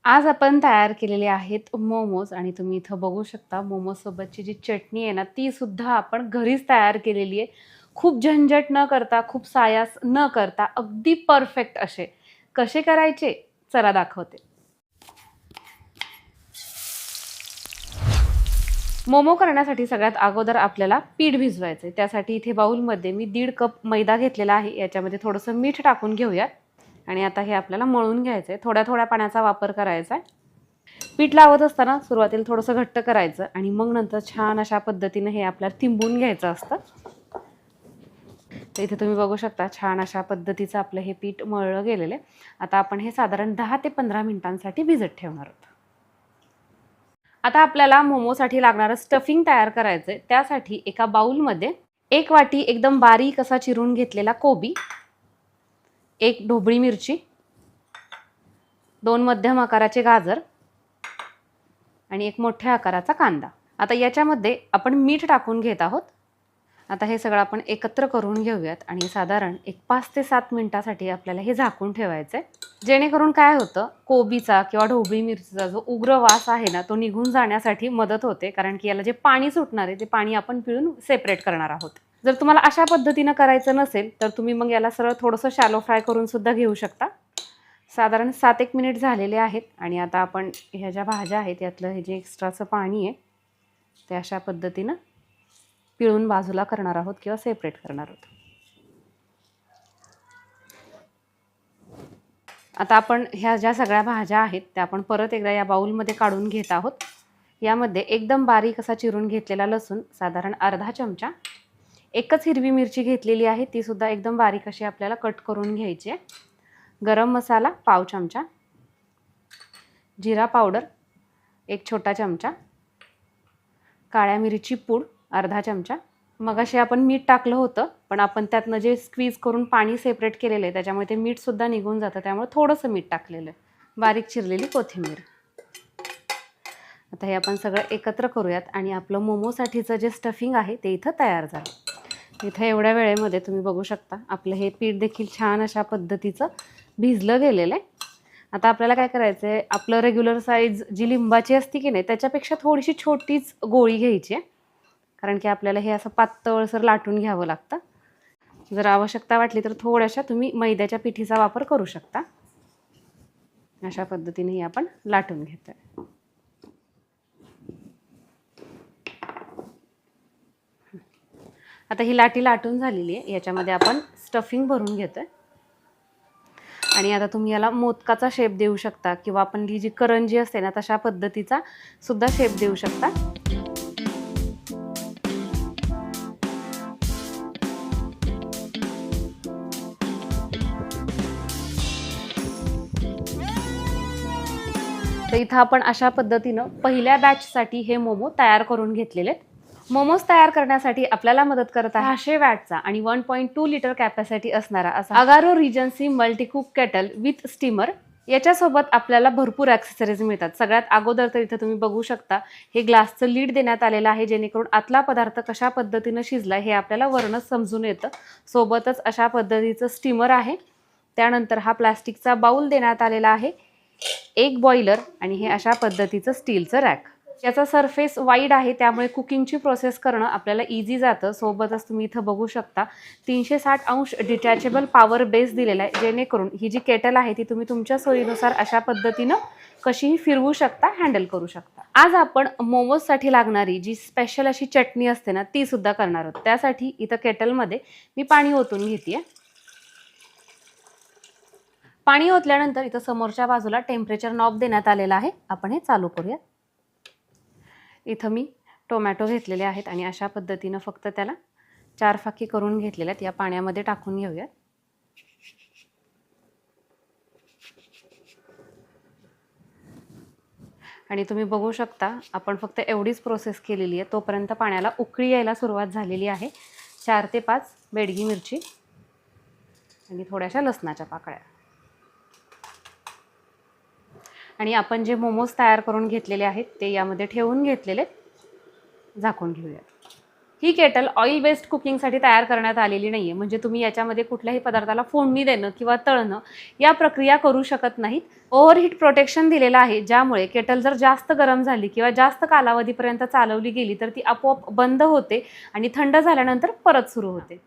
आज आपण तयार केलेले आहेत मोमोज आणि तुम्ही इथं बघू शकता मोमोज सोबतची जी चटणी आहे ना ती सुद्धा आपण घरीच तयार केलेली आहे. खूप झंझट न करता, खूप सायास न करता अगदी परफेक्ट असे कसे करायचे चला दाखवते. मोमो करण्यासाठी सगळ्यात अगोदर आपल्याला पीठ भिजवायचं आहे. त्यासाठी इथे बाउलमध्ये मी 1.5 कप मैदा घेतलेला आहे. याच्यामध्ये थोडंसं मीठ टाकून घेऊयात आणि आता हे आपल्याला मळून घ्यायचं आहे. थोड्या थोड्या पाण्याचा वापर करायचा आहे. पीठ लावत असताना सुरुवातीला थोडंसं घट्ट करायचं आणि मग नंतर छान अशा पद्धतीने हे आपल्याला तिंबून घ्यायचं असतं. तर इथे तुम्ही बघू शकता छान अशा पद्धतीचं आपलं हे पीठ मळलं गेलेलं आहे. आता आपण हे साधारण 10 ते 15 मिनिटांसाठी भिजत ठेवणार आहोत. आता आपल्याला मोमोसाठी लागणारं स्टफिंग तयार करायचं आहे. त्यासाठी एका बाउलमध्ये 1 वाटी एकदम बारीक असा चिरून घेतलेला कोबी, 1 ढोबळी मिरची, 2 मध्यम आकाराचे गाजर आणि 1 मोठ्या आकाराचा कांदा. आता याच्यामध्ये आपण मीठ टाकून घेत आहोत. आता हे सगळं आपण एकत्र करून घेऊयात आणि साधारण 5 ते 7 मिनिटांसाठी आपल्याला हे झाकून ठेवायचं आहे. जेणेकरून काय होतं, कोबीचा किंवा ढोबळी मिरचीचा जो उग्र वास आहे ना तो निघून जाण्यासाठी मदत होते. कारण की याला जे पाणी सुटणार आहे ते पाणी आपण पिळून सेपरेट करणार आहोत. जर तुम्हाला अशा पद्धतीनं करायचं नसेल तर तुम्ही मग याला सरळ थोडंसं शॅलो फ्राय करून सुद्धा घेऊ शकता. साधारण 7-1 मिनिट झालेले आहेत आणि आता आपण ह्या ज्या भाज्या आहेत यातलं हे जे एक्स्ट्राचं पाणी आहे ते अशा पद्धतीनं पिळून बाजूला करणार आहोत किंवा सेपरेट करणार आहोत. आता आपण ह्या ज्या सगळ्या भाज्या आहेत त्या आपण परत एकदा या बाउलमध्ये काढून घेत आहोत. यामध्ये एकदम बारीक असा चिरून घेतलेला लसूण साधारण अर्धा चमचा, 1च हिरवी मिरची घेतलेली आहे ती सुद्धा एकदम बारीक अशी आपल्याला कट करून घ्यायची आहे. गरम मसाला पाव चमचा, जिरा पावडर 1 छोटा चमचा, काळ्या मिरीची पूड अर्धा चमचा. मगाशी आपण मीठ टाकलं होतं पण आपण त्यातनं जे स्क्वीज करून पाणी सेपरेट केलेलं आहे त्याच्यामुळे ते मीठ सुद्धा निघून जातं, त्यामुळे थोडंसं मीठ टाकलेलं आहे. बारीक चिरलेली कोथिंबीर. आता हे आपण सगळं एकत्र करूयात आणि आपलं मोमोसाठीचं जे स्टफिंग आहे ते इथं तयार झालं. इथं एवढ्या वेळेमध्ये तुम्ही बघू शकता आपलं हे पीठ देखील छान अशा पद्धतीचं भिजलं गेलेलं आहे. आता आपल्याला काय करायचं आहे, आपलं रेग्युलर साईज जी लिंबाची असते की नाही त्याच्यापेक्षा थोडीशी छोटीच गोळी घ्यायची आहे. कारण की आपल्याला हे असं पातळसर लाटून घ्यावं लागतं. जर आवश्यकता वाटली तर थोड्याशा तुम्ही मैद्याच्या पिठीचा वापर करू शकता. अशा पद्धतीने हे आपण लाटून घेतोय. आता ही लाटी लाटून झालेली आहे. याच्यामध्ये आपण स्टफिंग भरून घेतोय आणि आता तुम्ही याला मोदकाचा शेप देऊ शकता किंवा आपण ही जी करंजी असते ना तशा पद्धतीचा सुद्धा शेप देऊ शकता. तर इथं आपण अशा पद्धतीनं पहिल्या बॅचसाठी हे मोमो तयार करून घेतलेले आहेत. मोमोज तयार करण्यासाठी आपल्याला मदत करत आहे 600 वॅटचा आणि 1.2 लिटर कॅपॅसिटी असणारा असा Agaro regency multicook kettle with steamer. याच्यासोबत आपल्याला भरपूर ॲक्सेसरीज मिळतात. सगळ्यात अगोदर तर इथं तुम्ही बघू शकता हे ग्लासचं लीड देण्यात आलेलं आहे जेणेकरून आतला पदार्थ कशा पद्धतीनं शिजला हे आपल्याला वरूनच समजून येतं. सोबतच अशा पद्धतीचं स्टीमर आहे. त्यानंतर हा प्लास्टिकचा बाउल देण्यात आलेला आहे, 1 बॉयलर आणि हे अशा पद्धतीचं स्टीलचं रॅक. याचा सरफेस वाईड आहे त्यामुळे कुकिंगची प्रोसेस करणं आपल्याला इझी जातं. सोबतच तुम्ही इथं बघू शकता 360 अंश डिटॅचेबल पॉवर बेस दिलेला आहे जेणेकरून ही जी केटल आहे ती तुम्ही तुमच्या सोयीनुसार अशा पद्धतीनं कशीही फिरवू शकता, हँडल करू शकता. आज आपण मोमोजसाठी लागणारी जी स्पेशल अशी चटणी असते ना ती सुद्धा करणार आहोत. त्यासाठी इथं केटलमध्ये मी पाणी ओतून घेते. पाणी ओतल्यानंतर इथं समोरच्या बाजूला टेम्परेचर नॉब देण्यात आलेला आहे. आपण हे चालू करूया. इथं मी टोमॅटो घेतलेले आहेत आणि अशा पद्धतीनं फक्त त्याला 4 फाकी करून घेतलेल्या आहेत. या पाण्यामध्ये टाकून घेऊयात. आणि तुम्ही बघू शकता आपण फक्त एवढीच प्रोसेस केलेली आहे. तोपर्यंत पाण्याला उकळी यायला सुरुवात झालेली आहे. 4 ते 5 बेडगी मिरची आणि थोड्याशा लसणाच्या पाकळ्या आणि आपण जे मोमोज तयार करून घेतलेले आहेत ते यामध्ये ठेवून घेतलेले झाकून घेऊयात. ही केटल ऑइल बेस्ड कुकिंगसाठी तयार करण्यात आलेली नाही आहे, म्हणजे तुम्ही याच्यामध्ये कुठल्याही पदार्थाला फोडणी देणं किंवा तळणं या प्रक्रिया करू शकत नाहीत. ओव्हरहीट प्रोटेक्शन दिलेलं आहे, ज्यामुळे केटल जर जास्त गरम झाली किंवा जास्त कालावधीपर्यंत चालवली गेली तर ती आपोआप बंद होते आणि थंड झाल्यानंतर परत सुरू होते.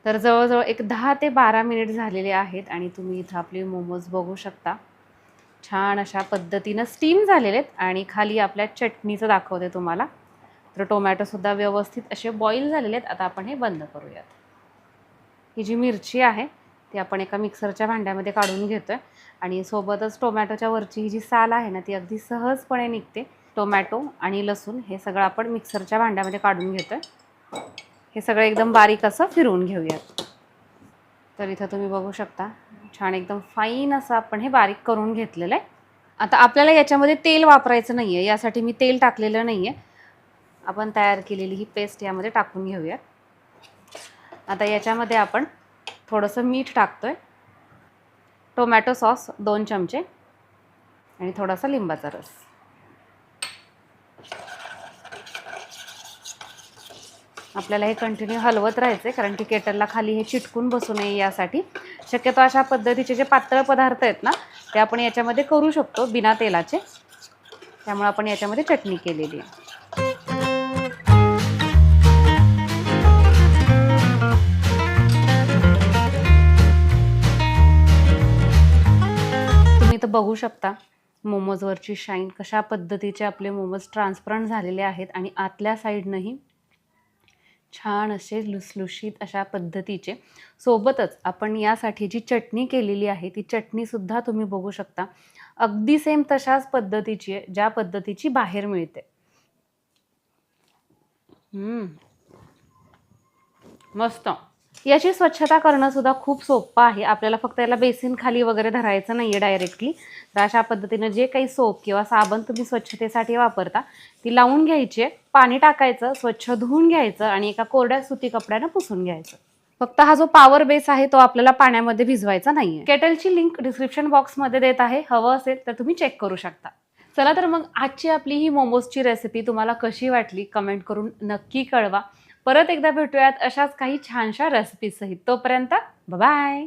तर जवळजवळ एक 10 ते 12 मिनिट झालेले आहेत आणि तुम्ही इथं आपले मोमोज बघू शकता. छान अशा पद्धतीनं स्टीम झालेले आहेत आणि खाली आपल्या चटणीचं दाखवते तुम्हाला. तर टोमॅटोसुद्धा व्यवस्थित असे बॉईल झालेले आहेत. आता आपण हे बंद करूयात. ही जी मिरची आहे ती आपण एका मिक्सरच्या भांड्यामध्ये काढून घेतोय आणि सोबतच टोमॅटोच्या वरची ही जी साल आहे ना ती अगदी सहजपणे निघते. टोमॅटो आणि लसूण हे सगळं आपण मिक्सरच्या भांड्यामध्ये काढून घेतोय. हे सगळं एकदम बारीक असं फिरवून घेऊयात. तर इथं तुम्ही बघू शकता छान एकदम फाईन असं आपण हे बारीक करून घेतलेलं आहे. आता आपल्याला याच्यामध्ये तेल वापरायचं नाही आहे, यासाठी मी तेल टाकलेलं नाही आहे. आपण तयार केलेली ही पेस्ट यामध्ये टाकून घेऊया. आता याच्यामध्ये आपण थोडंसं मीठ टाकतोय, टोमॅटो सॉस 2 चमचे आणि थोडासा लिंबाचा रस. आपल्याला हे कंटिन्यू हलवत राहायचं कारण की केटलला खाली हे चिटकून बसू नये यासाठी. शक्यतो अशा पद्धतीचे जे पातळ पदार्थ आहेत ना ते आपण याच्यामध्ये करू शकतो बिना तेलाचे, त्यामुळे आपण याच्यामध्ये चटणी केलेली आहे. तुम्ही तर बघू शकता मोमोजवरची शाईन, कशा पद्धतीचे आपले मोमोज ट्रान्सपरंट झालेले आहेत आणि आतल्या साईडनंही छान असे लुसलुशीत अशा पद्धतीचे. सोबतच आपण यासाठी जी चटणी केलेली आहे ती चटणीसुद्धा तुम्ही बघू शकता अगदी सेम तशाच पद्धतीची आहे ज्या पद्धतीची बाहेर मिळते. मस्त. याची स्वच्छता करणं सुद्धा खूप सोपं आहे. आपल्याला फक्त याला बेसिन खाली वगैरे धरायचं नाही आहे डायरेक्टली. तर अशा पद्धतीनं जे काही सोप किंवा साबण तुम्ही स्वच्छतेसाठी वापरता ती लावून घ्यायची, पाणी टाकायचं, स्वच्छ धुवून घ्यायचं आणि एका कोरड्या सुती कपड्यानं पुसून घ्यायचं. फक्त हा जो पॉवर बेस आहे तो आपल्याला पाण्यामध्ये भिजवायचा नाहीये. केटलची लिंक डिस्क्रिप्शन बॉक्समध्ये देत आहे, हवं असेल तर तुम्ही चेक करू शकता. चला तर मग आजची आपली ही मोमोजची रेसिपी तुम्हाला कशी वाटली कमेंट करून नक्की कळवा. परत एकदा भेटूयात अशाच काही छानशा रेसिपी सहित. तोपर्यंत बाय.